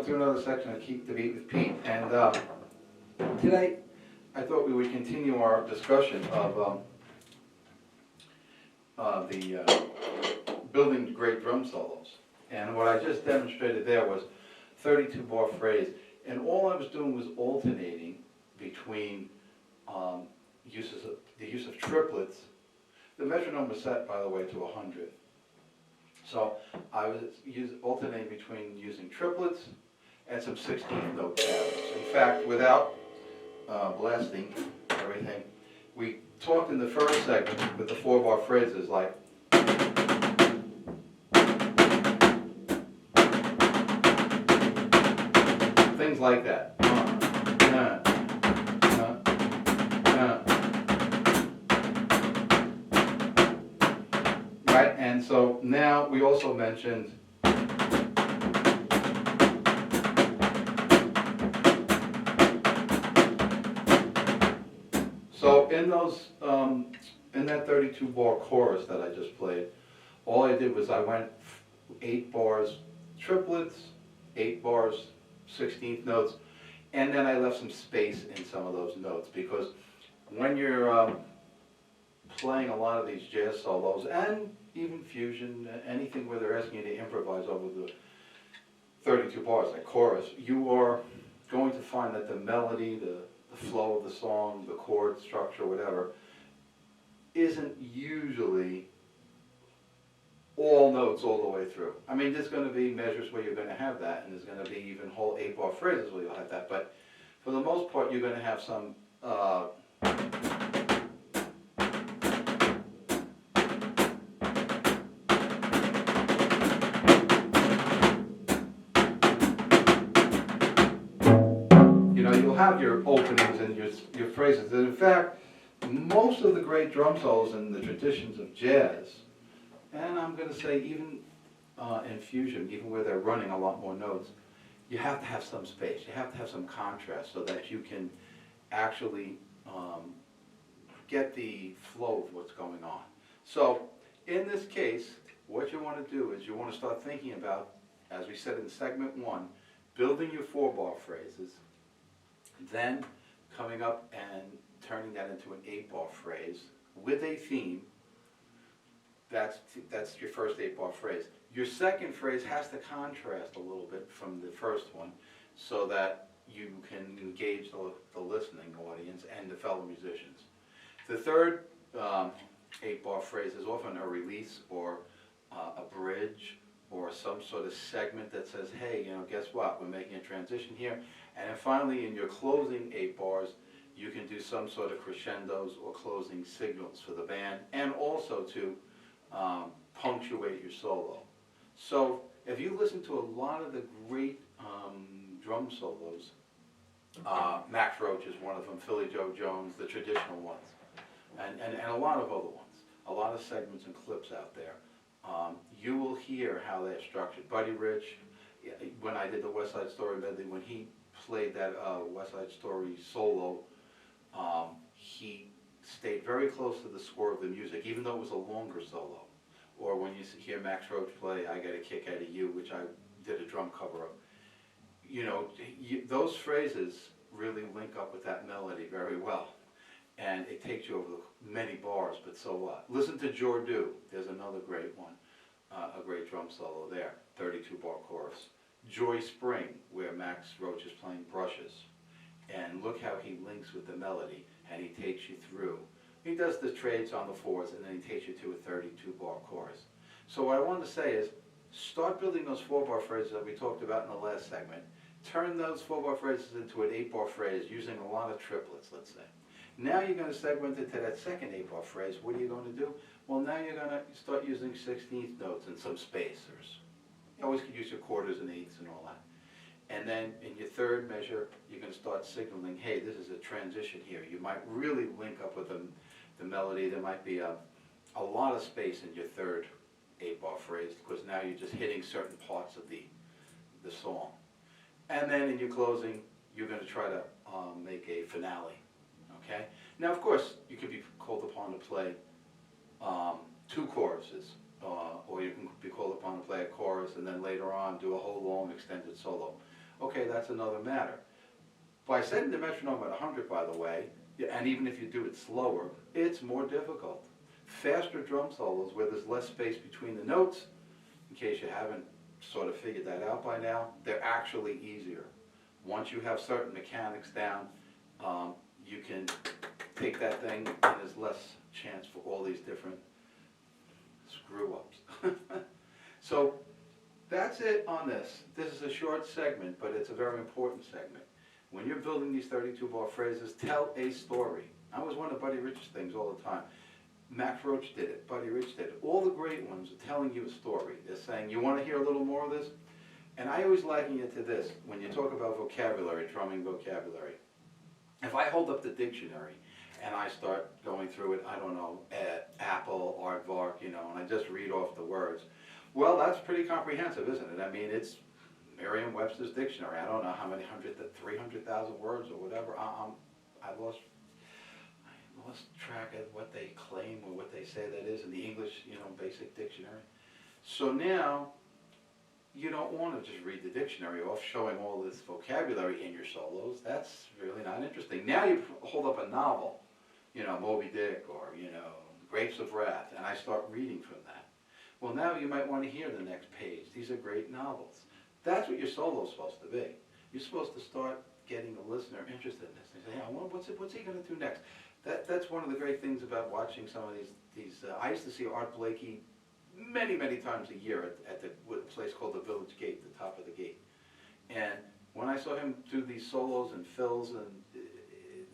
welcome to another section of Keep the Beat with Pete. And today, I thought we would continue our discussion of the building great drum solos. And what I just demonstrated there was 32 bar phrase, and all I was doing was alternating between the use of triplets. The metronome was set, by the way, to 100. So I was alternating between using triplets and some 16th note patterns. In fact, without blasting everything, we talked in the first segment with the 4-bar phrases like things like that. Right, and so now we also mentioned so in those in that 32 bar chorus that I just played, all I did was I went 8 bars triplets, 8 bars 16th notes, and then I left some space in some of those notes, because when you're playing a lot of these jazz solos and even fusion, anything where they're asking you to improvise over the 32 bars, like chorus, you are going to find that the melody, the flow of the song, the chord structure, whatever, isn't usually all notes all the way through. I mean, there's going to be measures where you're going to have that, and there's going to be even whole 8-bar phrases where you'll have that, but for the most part, you're going to have some you'll have your openings and your phrases. And in fact, most of the great drum solos in the traditions of jazz, and I'm going to say even in fusion, even where they're running a lot more notes, you have to have some space. You have to have some contrast so that you can actually get the flow of what's going on. So in this case, what you want to do is you want to start thinking about, as we said in segment 1, building your 4-bar phrases, then coming up and turning that into an 8-bar phrase with a theme. That's your first 8-bar phrase. Your second phrase has to contrast a little bit from the first one so that you can engage the listening audience and the fellow musicians. The third 8-bar phrase is often a release or a bridge or some sort of segment that says, hey, guess what? We're making a transition here. And then finally, in your closing 8 bars, you can do some sort of crescendos or closing signals for the band, and also to punctuate your solo. So if you listen to a lot of the great drum solos, Max Roach is one of them, Philly Joe Jones, the traditional ones, and a lot of other ones, a lot of segments and clips out there. You will hear how they're structured. Buddy Rich, when I did the West Side Story medley, when he played that West Side Story solo, he stayed very close to the score of the music, even though it was a longer solo. Or when you hear Max Roach play I Get a Kick Out of You, which I did a drum cover of, those phrases really link up with that melody very well. And it takes you over many bars, but so what? Listen to Jordu, there's another great one, a great drum solo there, 32-bar chorus. Joy Spring, where Max Roach is playing brushes. And look how he links with the melody, and he takes you through. He does the trades on the 4s, and then he takes you to a 32-bar chorus. So what I wanted to say is, start building those 4-bar phrases that we talked about in the last segment. Turn those 4-bar phrases into an 8-bar phrase using a lot of triplets, let's say. Now you're going to segment it to that second 8-bar phrase. What are you going to do? Well, now you're going to start using 16th notes and some spacers. You always could use your quarters and eighths and all that. And then in your third measure, you're going to start signaling, hey, this is a transition here. You might really link up with the melody. There might be a lot of space in your third 8-bar phrase, because now you're just hitting certain parts of the song. And then in your closing, you're going to try to make a finale. Okay? Now, of course, you could be called upon to play 2 choruses, or you can be called upon to play a chorus and then later on do a whole long extended solo. okay, that's another matter. By setting the metronome at 100, by the way, and even if you do it slower, it's more difficult. Faster drum solos where there's less space between the notes, in case you haven't sort of figured that out by now, they're actually easier. Once you have certain mechanics down, you can take that thing and there's less chance for all these different screw-ups. So that's it on this. This is a short segment, but it's a very important segment. When you're building these 32-bar phrases, tell a story. That was one of Buddy Rich's things all the time. Max Roach did it, Buddy Rich did it. All the great ones are telling you a story. They're saying, you want to hear a little more of this? And I always liken it to this, when you talk about vocabulary, drumming vocabulary. If I hold up the dictionary and I start going through it, I don't know, apple, aardvark, you know, and I just read off the words, well, that's pretty comprehensive, isn't it? I mean, it's Merriam-Webster's dictionary. I don't know how many 300,000 words or whatever. I lost track of what they claim or what they say that is in the English, you know, basic dictionary. So now, you don't want to just read the dictionary off showing all this vocabulary in your solos. That's really not interesting. Now you hold up a novel, you know, Moby Dick or, you know, Grapes of Wrath, and I start reading from that. Well, now you might want to hear the next page. These are great novels. That's what your solo's supposed to be. You're supposed to start getting the listener interested in this. They say, hey, what's he going to do next? That's one of the great things about watching some of these. I used to see Art Blakey many times a year at the place called the Village Gate, the top of the gate. And when I saw him do these solos and fills, and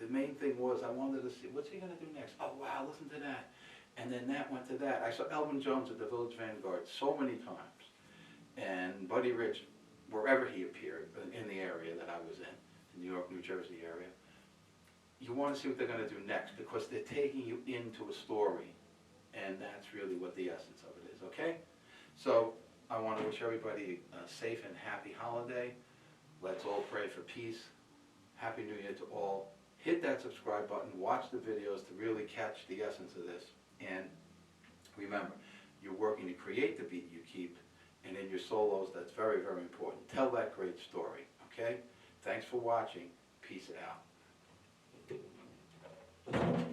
the main thing was I wanted to see, what's he going to do next? Oh, wow, listen to that. And then that went to that. I saw Elvin Jones at the Village Vanguard so many times. And Buddy Rich, wherever he appeared in the area that I was in New York, New Jersey area, you want to see what they're going to do next because they're taking you into a story. And that's really what the essence of it is, okay? So I want to wish everybody a safe and happy holiday. Let's all pray for peace. Happy New Year to all. Hit that subscribe button. Watch the videos to really catch the essence of this. And remember, you're working to create the beat you keep. And in your solos, that's very important. Tell that great story, okay? Thanks for watching. Peace out.